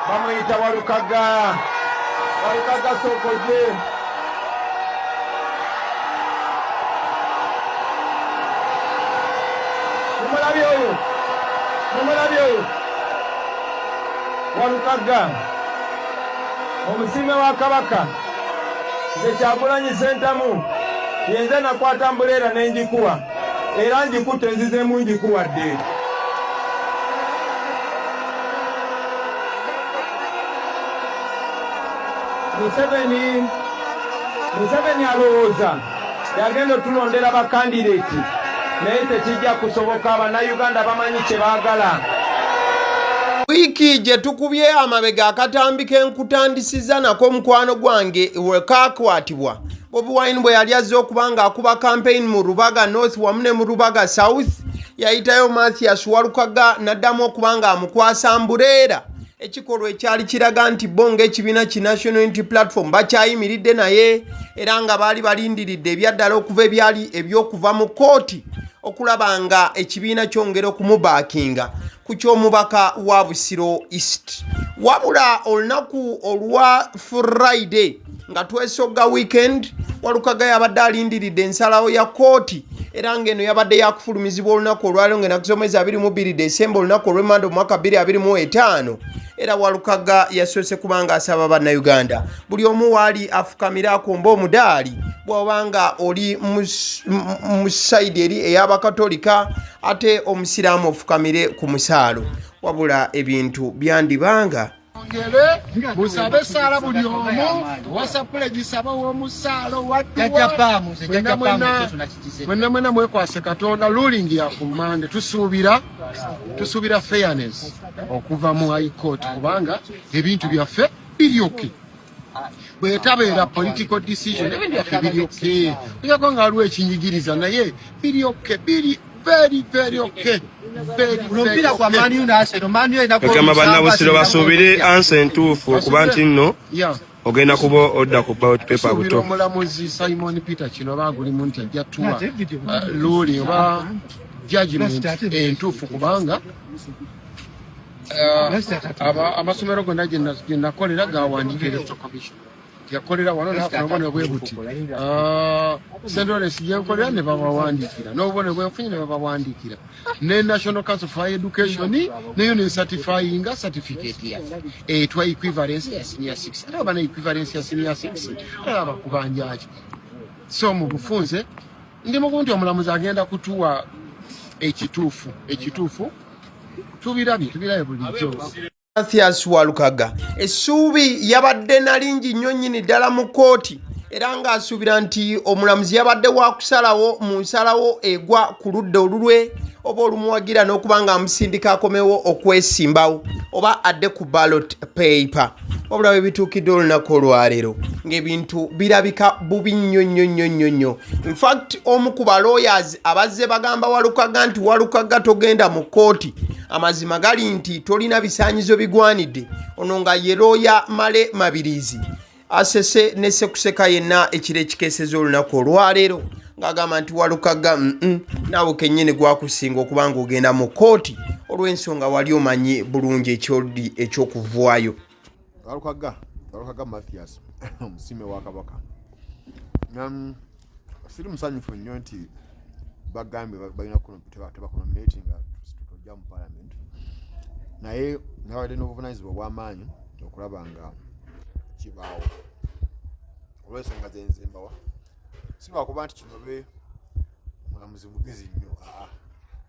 bamuyita Walukagga. Walukagga Sokoje. Mumulabi oyo. Walukagga. Omusime wa Kabaka. Nze Kyagulanyi Ssentamu. Yenze nakwata ambuleera n'engikuwa. Era ngikutte nzizemu ngikuwadde. Museveni alowooza yagenda otulondera bakandideti naye tekijja kusoboka. Abannayuganda bamanyi kye baagala. Wiiki gye tukubye amabega akatambi kenkutandisiza nako mukwano gwange wekakwatibwa Bobi Wine bwe yali azze okuba ng'akuba campaign mu Rubaga North wamu ne mu Rubaga South, yayitayo Mathias Walukagga n'addamu okuba ng'amukwasa mbuleera. Ekikolwa ekyali kiraga nti bo ng'ekibiina ki National Unity Platform bakyayimiridde naye era nga baali balindiridde ebyaddala okuva ebyali eby'okuva mu kooti okulaba nga ekibiina kyongera okumubaakinga ku ky'omubaka wa Busiro East. Wabula olunaku olwa Friday nga twesogga weekend, Walukagga yabadde alindiridde ensalawo ya kooti era ng'eno yabadde yakufulumizibwa olunaku olwaliro ng'ennaku z'omwezi 22 Desemba olunaku olw'Emanda mu mwaka 2025. Era Walukagga yasoose kubanga asaba bannayuganda buli omu waali afukamira akomba omudaali bw'obanga oli mu sayidi eri ey'Abakatolika ate omusiraamu ofukamire ku musaalo. Wabula ebintu byandibanga musabe sala buli omu wasapule gisaba w'omusaalo wadduwa mwena mwekwase Katonda ruling ya kumande. Tusuubira fairness okuva mu High Court kubanga ebintu byaffe biryoke. Bwetabeera political decision ebintu byaffe biryoke. Ojjako nga waliwo ekinyigiriza naye biryoke, biri very okay. Kagamba bannabusiro basuubire ansa entuufu okuba nti nno ogenda kuba odda ku ballot paper buto. Omulamuzi Simon Peter kino bagulimu nti ajja tuwa luli oba judgment entuufu kubanga amasomero gonna gye nakolera gawandiika electoral commission. Yakolera wano nafuna obubone bwebuti. Centralist gyenkolera ne babawandikira. N'obubone bwenfunye ne babawandikira. Ne National Council for Education neyo ne certifying certificate yaffe. Etwa equivalence ya senior 6. Ate bana equivalence ya senior 6. Alaba kubanjaaki. So mu bufunze ndi mugunti omulamuzi agenda kutuwa ekituufu. Tubirabe bulijjo. Mathias Walukagga essuubi yabadde nalingi nnyo nnyini ddala mu kooti era ng'asuubira nti omulamuzi yabadde waakusalawo mu nsalawo egwa ku ludda olulwe oba olumuwagira n'okuba ng'amusindika akomewo okwesimbawo oba adde ku ballot paper. Wabula we bituukidde olunaku olwaleero ng'ebintu birabika bubi nnyo. In fact omu ku balawyers abazze bagamba Walukagga nti Walukagga togenda mu kooti. Amazima gali nti tolina bisaanyizo bigwanidde. Ono nga ye lawyer Male Mabirizi asese ne Sekuseka yenna ekiro ekikeeseza olunaku olwaleero ng'agamba nti Walukagga naawe kennyini gwakusinga okuba ng'ogenda mu kooti olw'ensonga wali omanyi bulungi ekyoli eky'okuvaayo. Walukagga Mathias omusime wa Kabaka. Siri musanyufu nnyo nti bagambye balina tebakunominatinga tojja mu parliament. Naye nabadde n'obuvunaanyizibwa obw'amaanyi okulaba nga kibaawo. Olw'ensonga zenze mbawa. Si lwakuba nti kino be omulamuzi mugezi nnyo.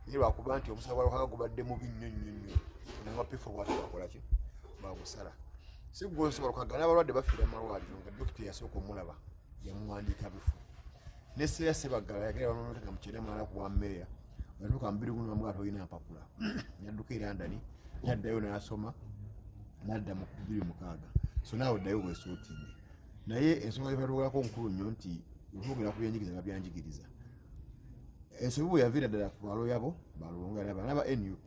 Naye lwakuba nti omusala gwa Walukagga gubadde mubi nnyo. N'abapifu bw'ate bakola ki? Bagusala. Si gwosi Walukagga n'abalwadde bafiira mu malwaliro nga dokita yasooka omulaba yamuwandiika bifu. Ne Seya Sebagala yagala bamuleka mu kirema ala ku bwammeeya. Batuuka mu 2020 olina mpapula. Yadduka e London n'addayo n'asoma n'adda mu 2006. So naawe oddayo bwesootinge. Naye ensonga gyebatuukalako nkulu nnyo nti okwogera ku byenjigiriza nga byanjigiriza. Ensobi bwe yaviira ddala ku baloya bo balonga n'aba NUP.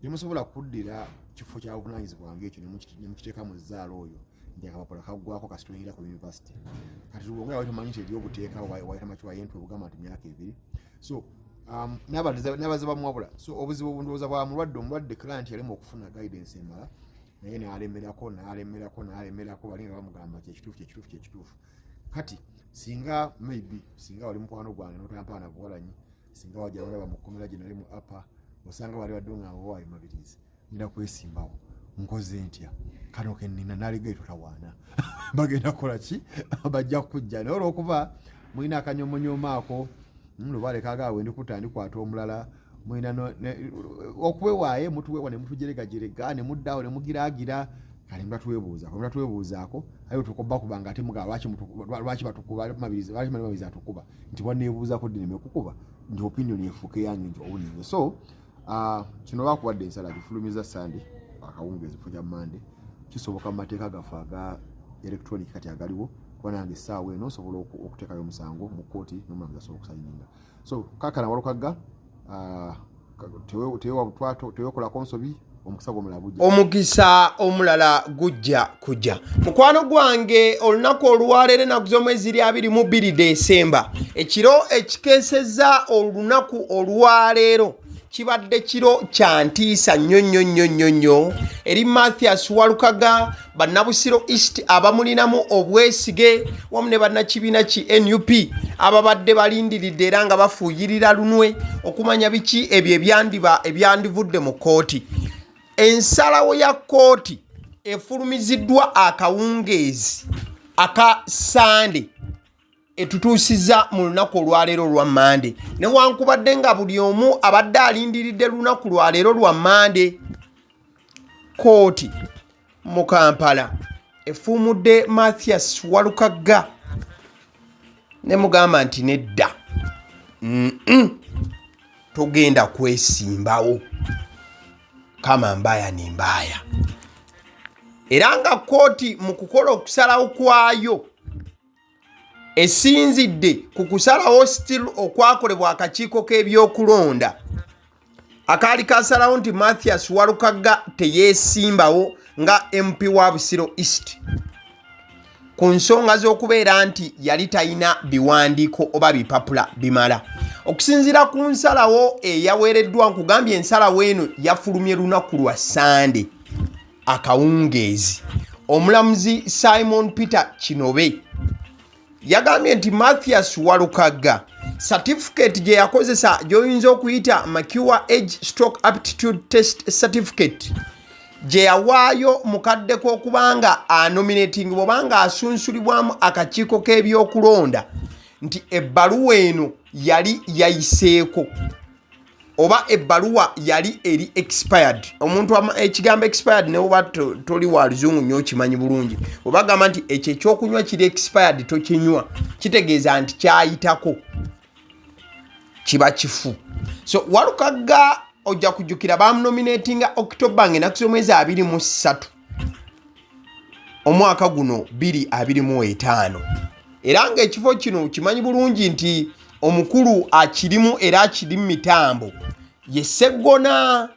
Temusobola kuddira kifo kya buvunaanyizibwa ng'ekyo ne mukiteeka mu zzaala oyo nti akapapula kaggwako kasitulira ku university. Kati tuwongera wali tumanyi nti eri obuteeka wayitama kiwayentwe obugamba nti myaka 2. So n'abaze bamwabula. So obuzibu obundowooza bwa omulwadde client yalema okufuna guidance emala naye n'alemerako balinga bamugamba kyekituufu kati singa wali mukwano gwange n'otampaana buwalanyi singa wajja olaba mukomera gye nali mu apa osanga wali wadde nga waayo mabirizi nina kwesimbawo nkoze ntya kano kennina naligayi totawaana bagenda kukola ki bajja kujja naye olwokuba mulina akanyomonyoma ako lubale kagaawe ndikutandikwata omulala mulina okuwewaaye mutuwewa ne mutujeregajerega ne muddawo ne mugiraagira kale mutatuwebuuzaako ayo tukoba kubanga ate muga lwaki batukuba mabirizi atukuba nti waneebuuzako ddi nemekukuba nti opinion efuuke yange nti owulize so kino bakuwadde ensala gifulumiza Sunday akawungeezi kujja Monday kisoboka mu mateeka gaffe aga electronic kati agaliwo kuba nange essaawa eno osobola okuteekayo omusango mu kooti n'omulamuzi asobola okusayininga so kaakana Walukagga tewekolako nsobi omukisa omulala gujja kujja mukwano gwange olunaku olwaleero ennaku z'omwezi 22 Desemba ekiro ekikeesezza olunaku olwaleero kibadde kiro kya ntiisa nnyo eri Mathias Walukagga bannabusiro East abamulinamu obwesige wamu ne bannakibiina ki NUP ababadde balindiridde era nga bafuuyirira lunwe okumanya biki ebyo ebyandivudde mu kooti. Ensalawo ya kooti efulumiziddwa akawungeezi aka Sunday etutuusiza mu lunaku olwaleero lwa Monday newankubadde nga buli omu abadde alindiridde lunaku lwaleero lwa Monday kooti mu Kampala efuumudde Mathias Walukagga ne mugamba nti nedda togenda kwesimbawo kama mbaya ni mbaya era nga kooti mu kukola okusalawo kwayo esinzidde ku kusalawo still okwakolebwa akakiiko k'ebyokulonda akaali kasalawo nti Mathias Walukagga teyeesimbawo nga MP wa Busiro East ku nsonga z'okubeera nti yali talina biwandiiko oba bipapula bimala. Okusinziira ku nsalawo eyaweereddwa nkugambye ensalawo eno yafulumye lunaku lwa Sunday akawungeezi. Omulamuzi Simon Peter Kinobe yagambye nti Mathias Walukagga certificate gye yakozesa gy'oyinza okuyita Mature Age/Aptitude Test Certificate gye yawaayo mukadde k'okubanga anominating bw'obanga asunsulibwamu akakiiko k'ebyokulonda nti ebbaluwa eno yali yayiseeko oba ebbaluwa yali eri expired. Omuntu ekigambo expired ne oba toli wa luzungu nnyo okimanyi bulungi oba gamba nti ekyo ekyokunywa kiri expired tokinywa kitegeeza nti kyayitako kiba kifu. So Walukagga ojja kujjukira bamunominatinga October ng'ennaku z'omwezi 23 omwaka guno 2025 era ng'ekifo kino kimanyi bulungi nti omukulu akirimu era akiri mu mitambo ye Ssegona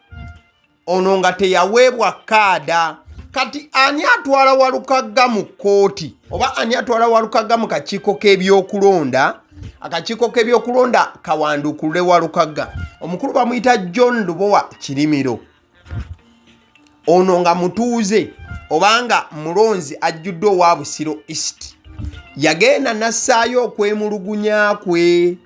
ono nga teyaweebwa kaada. Kati ani atwala Walukagga mu kooti oba ani atwala Walukagga mu kakiiko k'ebyokulonda? Akakiiko k'ebyokulonda kawandukulule Walukagga. Omukulu bamuyita John Lubowa Kirimiro. Ono nga mutuuze obanga mulonzi ajjudde owa Busiro East. Yagenda nassaayo okwemulugunya kwe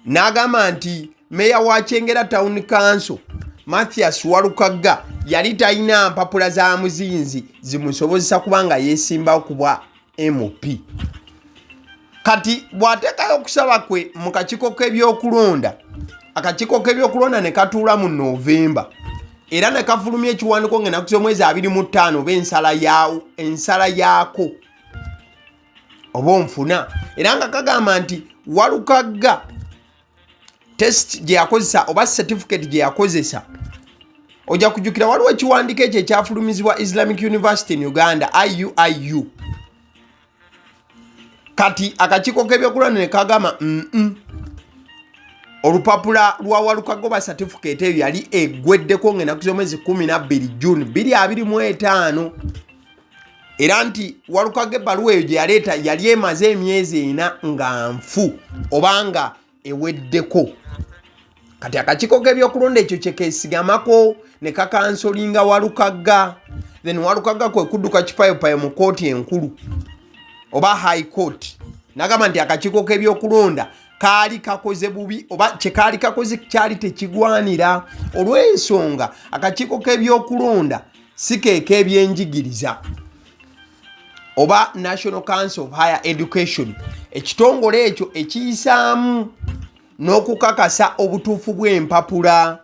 n'agamba nti meya wa Kyengera Town Council Mathias Walukagga yali talina mpapula za muzinzi zimusobozesa kubanga yeesimbawo kubwa MP. Kati bw'ateekayo okusaba kwe mu kakiiko k'ebyokulonda, akakiiko k'ebyokulonda ne katuula mu Novemba era ne kafulumya ekiwandiiko ng'ennaku z'omwezi 25 oba ensala yaako oba onfuna era nga kagamba nti Walukagga test gye yakozesa oba certificate gye yakozesa ojja kujjukira waliwo ekiwandiiko ekyo ekyafulumizibwa Islamic University in Uganda IUIU. Kati akakiiko k'ebyokulonda ne kagamba olupapula lwa Walukagga oba certificate eyo yali eggweddeko ng'ennaku z'omwezi 12 June 2025 era nti Walukagga ebbaluwa eyo gye yaleeta yali emaze emyezi 4 nga nfu obanga eweddeko. kati akakiiko k'ebyokulonda ekyo kyekeesigamako ne kakansolinga Walukagga, then Walukagga kwe kudduka kipayopayo mu kooti enkulu oba high court n'agamba nti akakiiko k'ebyokulonda kaali kakoze bubi oba kyekaali kakoze kyali tekigwanira. Olw'ensonga akakiiko k'ebyokulonda si keeko ebyenjigiriza oba National Council of Higher Education, ekitongole ekyo ekiyisaamu n'okukakasa obutuufu bw'empapula.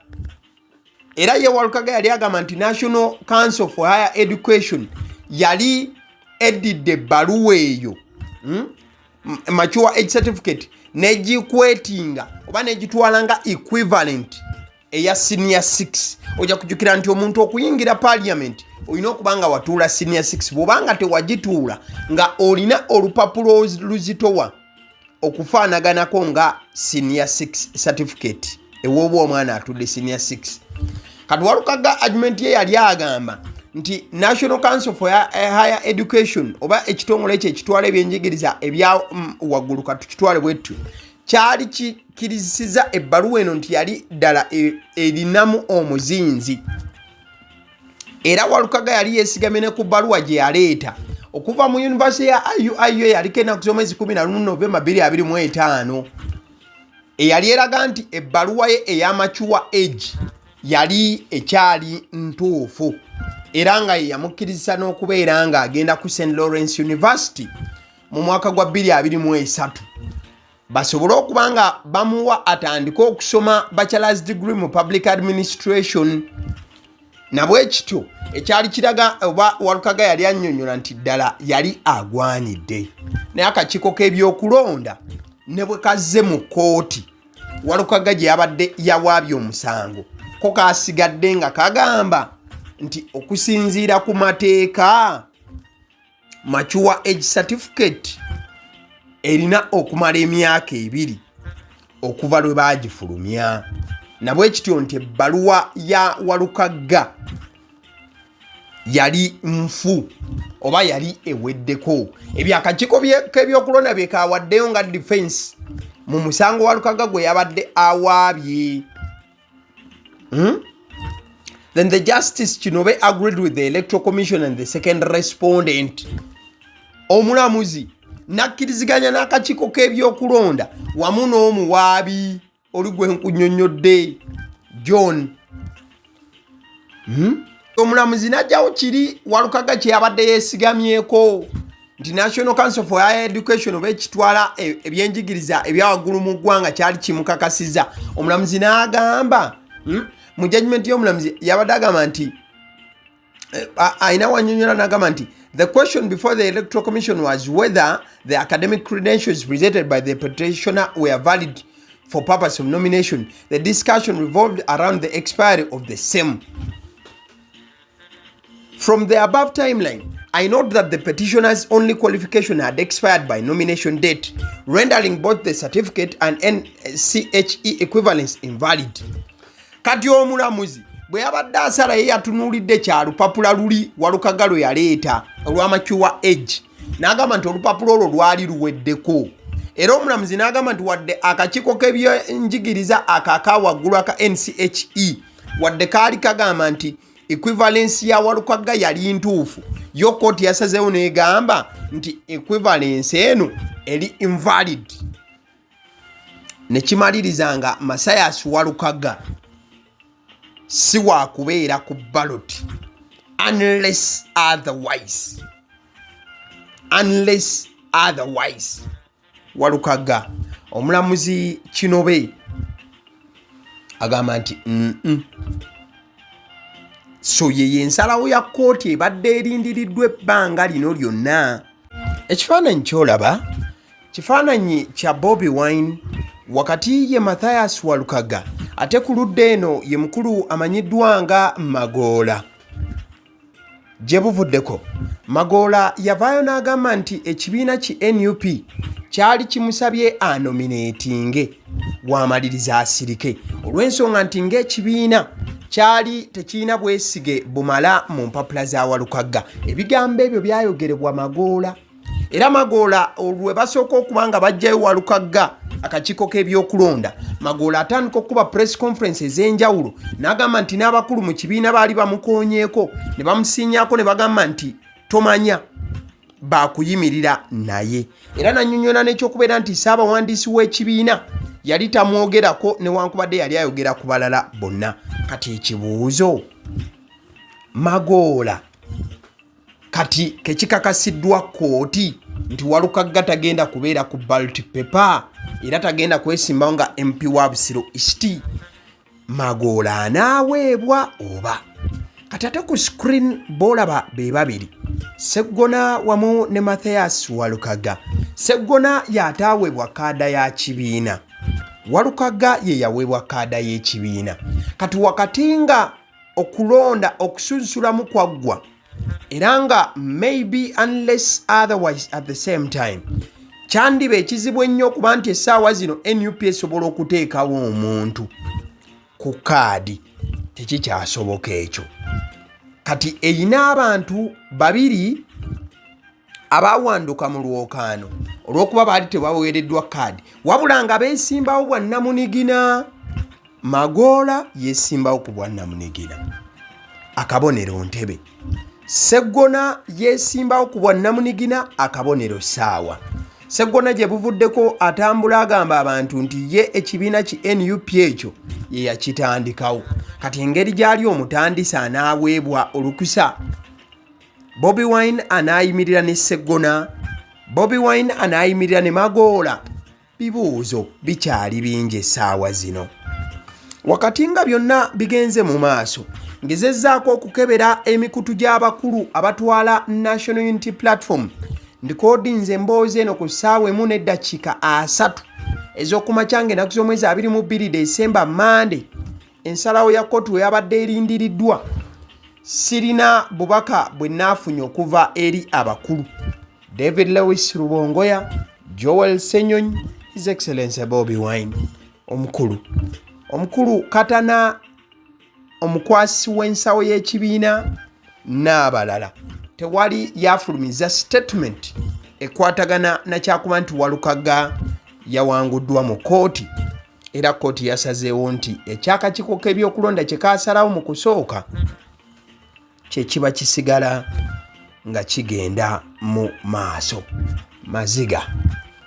Era ye Walukagga yali agamba nti National Council for Higher Education yali eddidde ebbaluwa eyo mature age certificate negikwetinga oba negitwalanga equivalent eya senior 6. Ojja kujjukira nti omuntu okuyingira parliament olina okubanga watuula senior 6. Bw'obanga tewagituula nga olina olupapula luzitowa okufaanaganako nga senior 6 certificate ewooba omwana atudde senior 6. Kati Walukagga argument ye yali agamba nti National Council for Higher Education oba ekitongole ekyo ekitwala ebyenjigiriza ebya waggulu katukitwale bwettu kyali kikirizisiza ebbaluwa eno nti yali ddala erinamu omuzinzi. Era Walukagga yali yeesigamye ne ku bbaluwa gye yaleeta okuva mu University ya IUIU yaliko ennaku z'omwezi 11 Novemba 2025 eyali eraga nti ebbaluwa ye ey'amature age yali ekyali ntuufu era nga yamukkirizisa n'okubeera nga agenda ku St. Lawrence University mu mwaka gwa 2023 basobole okuba nga bamuwa atandika okusoma bachelor's degree mu public administration. Nabwe kityo ekyali kiraga oba Walukagga yali annyonnyola nti ddala yali agwanidde. Naye akakiiko k'ebyokulonda ne bwe kazze mu kooti Walukagga gye yabadde yawaabye omusango ko kaasigadde nga kagamba nti okusinziira ku mateeka mature age certificate erina okumala emyaka 2 okuva lwe baagifulumya. Nabwe kityo nti ebbaluwa ya Walukagga yali nfu oba yali eweddeko. Ebyo akakiiko k'ebyokulonda bye kawaddeyo nga defense mu musango Walukagga gwe yabadde awaabye. Then the Justice Kinobe agreed with the Electoral Commission and the second respondent. Omulamuzi nakkiriziganya n'akakiiko k'ebyokulonda wamu n'omuwaabi oli gwe nkunnyonnyodde John. Omulamuzi n'ajjawo kiri Walukagga kye yabadde yeesigamyeko nti National Council for Higher Education oba ekitwala ebyenjigiriza ebyawaggulu mu ggwanga kyali kimukakasiza. Omulamuzi n'agamba mu judgment y'omulamuzi yabadde agamba nti ayina wannyonnyola n'agamba nti the question before the Electoral Commission was whether the academic credentials presented by the petitioner were valid for purpose of nomination. The discussion revolved around the expiry of the same. From the above timeline, I note that the petitioner's only qualification had expired by nomination date, rendering both the certificate and NCHE equivalence invalid. Kati omulamuzi bwe yabadde asala ye yatunuulidde kya lupapula luli Walukagga lwe yaleeta olw'amature age n'agamba nti olupapula olwo lwali luweddeko. Era omulamuzi n'agamba nti wadde akakiiko k'ebyenjigiriza akaka waggulu aka NCHE wadde kaali kagamba nti equivalence ya Walukagga yali ntuufu, yo kooti yasazeewo n'egamba nti equivalence eno eri invalid. Ne kimaliriza nga Masayas Walukagga si wa kubeera ku ballot unless otherwise. Walukagga omulamuzi Kinobe agamba nti so ye ensalawo ya kooti ebadde erindiriddwa ebbanga lino lyonna. Ekifaananyi ky'olaba kifaananyi kya Bobi Wine wakati ye Mathias Walukagga ate ku ludda eno ye mukulu amanyiddwa nga Magoola. Gye buvuddeko Magoola yavaayo n'agamba nti ekibiina ki NUP kyali kimusabye anominatinge bw'amaliriza asirike olw'ensonga nti ng'ekibiina kyali tekirina bwesige bumala mu mpapula za Walukagga. Ebigambo ebyo byayogerebwa Magoola. Era Magoola olwe basooka okuba nga bajjayo Walukagga akakiiko k'ebyokulonda Magoola atandika okuba press conference ez'enjawulo n'agamba nti n'abakulu mu kibiina baali bamukoonyeeko ne bamusiinyaako ne bagamba nti tomanya bakuyimirira naye era nannyonnyola n'ekyokubeera nti ssaabawandiisi w'ekibiina yali tamwogerako newankubadde yali ayogera ku balala bonna. Kati ekibuuzo Magoola kati kekikakasiddwa kooti nti Walukagga tagenda kubeera ku ballot paper era tagenda kwesimbawo nga MP wa Busiro East. Magoola anaaweebwa oba kati ate ku screen boolaba be babiri Ssegona wamu ne Mathias Walukagga. Ssegona yataaweebwa kaada ya kibiina, Walukagga ye yaweebwa kaada y'ekibiina. Kati wakati nga okulonda okusunsulamu kwaggwa era nga maybe unless otherwise at the same time kyandiba ekizibu ennyo okuba nti essaawa zino NUP esobola okuteekawo omuntu ku kaadi, tekikyasoboka ekyo. Kati eyina abantu babiri abawanduka mu lwokaano olw'okuba baali tebaweereddwa kaadi wabula nga beesimbawo bwa nnamunigina. Magoola yeesimbawo ku bwa nnamunigina, akabonero ntebe. Ssegona yeesimbawo ku bwa nnamunigina, akabonero ssaawa. Ssegona gye buvuddeko atambula agamba abantu nti ye ekibiina ki NUP ekyo ye yakitandikawo. Kati engeri gy'ali omutandisi anaaweebwa olukusa. Bobi Wine anaayimirira ne Ssegona, Bobi Wine anaayimirira ne Magoola. Bibuuzo bikyali bingi essaawa zino. Wakati nga byonna bigenze mu maaso, ngezezzaako okukebera emikutu gy'abakulu abatwala National Unity Platform. Ndikodinze emboozi eno ku ssaawa 1:3 ez'okumakya ng'ennaku z'omwezi 22 Desemba Mande. Ensalawo ya kooti yabadde erindiriddwa. Sirina bubaka bwe naafunye okuva eri abakulu. David Lewis Rubongoya, Joel Senyonyi, His Excellency Bobi Wine. Omukulu Katana, omukwasi w'ensawo y'ekibiina n'abalala. Tewali yafulumiza statement ekwatagana na kyakuba nti Walukagga yawanguddwa mu kooti era kooti yasazeewo nti ekyakakiiko k'ebyokulonda kye kaasalawo mu kusooka kye kiba kisigala nga kigenda mu maaso. Maziga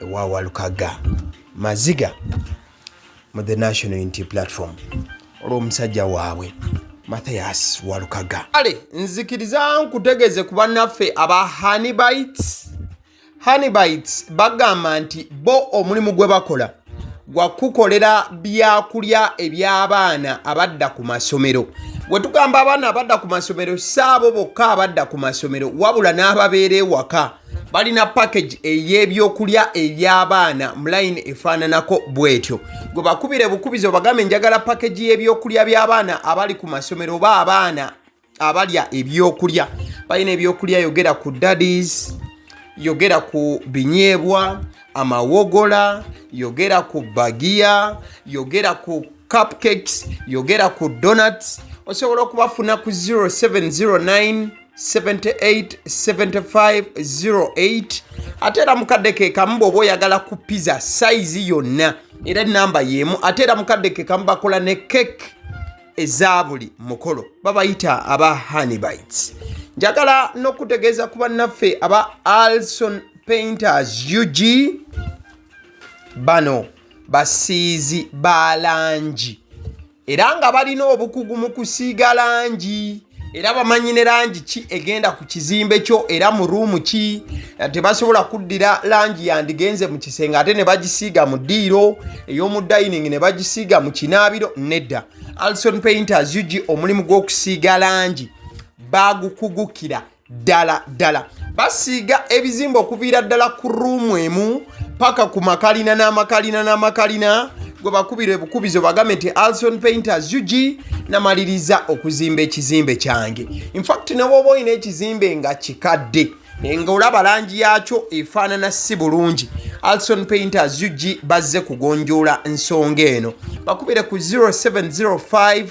ewa Walukagga, maziga mu the National Unity Platform olw'omusajja waabwe Mathias Walukagga. Ale nzikiriza nkutegeze ku bannaffe aba Honeybites bagamba nti bo omulimu gwe bakola gwa kukolera byakulya eby'abaana abadda ku masomero. Bwe tugamba abaana abadda ku masomero saabo bokka abadda ku masomero wabula n'ababeera ewaka balina package ey'ebyokulya eby'abaana mu line efaananako bwetyo. Gwe bakubire bukubizo bagambe njagala package y'ebyokulya by'abaana abali ku masomero oba abaana abalya ebyokulya. Balina ebyokulya yogera ku daddies, yogera ku binyeebwa, amawogola, yogera ku bagiya, yogera ku cupcakes, yogera ku donuts. Osobola okubafuna ku 0709 787508 ate era mukadde ke kamu bw'oba oyagala ku pizza size yonna era namba y'emu. Ate era mukadde ke kamu bakola ne cake eza buli mukolo, babayita aba Honeybites. Njagala n'okutegeeza ku bannaffe aba Alson Painters UG, bano basiizi ba langi era nga balina obukugu mu kusiiga langi era bamanyi ne langi ki egenda ku kizimbe kyo era mu ruumu ki. Tebasobola kuddira langi yandigenze mu kisenge ate ne bagisiiga mu ddiiro ey'omu dining ne bagisiiga mu kinaabiro. Nedda, Alson Painters UG omulimu gw'okusiiga langi bagukugukira ddala. Basiiga ebizimbe okuviira ddala ku ruumu emu paka ku makalina n'amakalina. Gwe bakubire bukubizo bagambe nti Alson Painters UG namaliriza okuzimba ekizimbe kyange. In fact ne bw'oba olina ekizimbe nga kikadde nga olaba langi yaakyo efaanana si bulungi, Alson Painters UG bazze kugonjoola nsonga eno. Bakubire ku 0705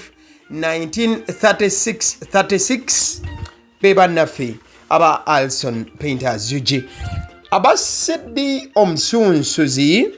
193636 be bannaffe aba Alson Painters UG. Aba Sedi Omusunsuzi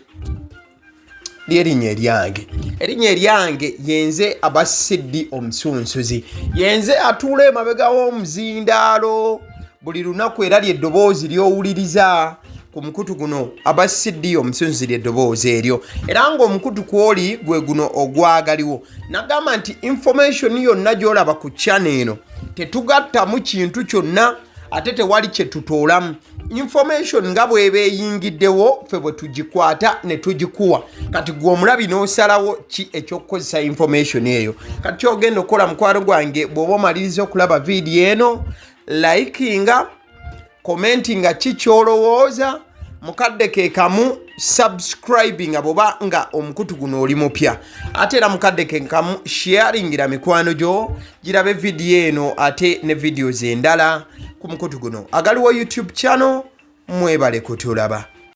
lyerinnya eryange yenze Abasiddi Omusunsuzi, yenze atuula emabega w'omuzindaalo buli lunaku era ly'eddoboozi ly'owuliriza ku mukutu guno Abasiddi Omusunsuzi ly'eddoboozi eryo, era ng'omukutu kwoli gwe guno ogwagaliwo. Nagamba nti information yonna gy'olaba ku channel eno tetugattamu kintu kyonna ate tewali kye tutoolamu. Information nga bw'eba eyingiddewo ffe bwe tugikwata ne tugikuwa, kati gwe omulabi n'osalawo ki eky'okukozesa information eyo. Kati ky'ogenda okukola mukwano gwange bw'oba omaliriza okulaba vidiyo eno, likinga, commentinga ki ky'olowooza, mukadde ke kamu subscribinga bw'oba nga omukutu guno oli mupya, ate era mukadde ke kamu sharingira mikwano gyo girabe vidiyo eno ate ne videos endala ku mukutu guno. Agaliwo YouTube channel, mwebale kutulaba.